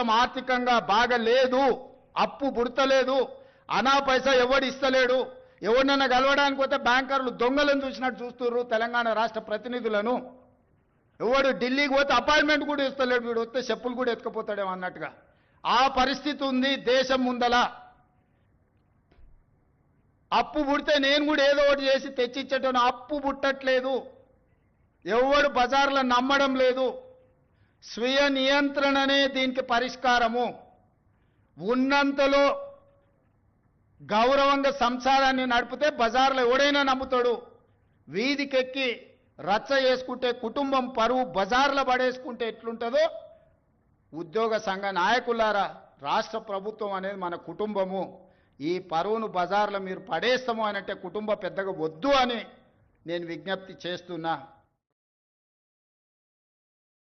రాష్ట్రం ఆర్థికంగా బాగా లేదు, అప్పు పుడతలేదు, అనా పైసా ఎవడు ఇస్తలేడు, ఎవరినైనా కలవడానికి పోతే బ్యాంకర్లు దొంగలను చూసినట్టు చూస్తున్నారు తెలంగాణ రాష్ట్ర ప్రతినిధులను. ఎవడు ఢిల్లీకి పోతే అపాయింట్మెంట్ కూడా ఇస్తలేడు, వీడు వస్తే చెప్పులు కూడా ఎత్తుకుపోతాడేమో అన్నట్టుగా ఆ పరిస్థితి ఉంది దేశం ముందల. అప్పు పుడితే నేను కూడా ఏదో ఒకటి చేసి తెచ్చిచ్చేటోను, అప్పు పుట్టట్లేదు, ఎవడు బజార్లో నమ్మడం లేదు. స్వీయ నియంత్రణనే దీనికి పరిష్కారము. ఉన్నంతలో గౌరవంగా సంసారాన్ని నడిపితే బజార్లో ఎవడైనా నమ్ముతాడు. వీధికెక్కి రచ్చ చేసుకుంటే, కుటుంబం పరువు బజార్లో పడేసుకుంటే ఎట్లుంటుందో, ఉద్యోగ సంఘ నాయకులారా, రాష్ట్ర ప్రభుత్వం అనేది మన కుటుంబము, ఈ పరువును బజార్లో మీరు పడేస్తాము అనంటే కుటుంబ పెద్దగా వద్దు అని నేను విజ్ఞప్తి చేస్తున్నా.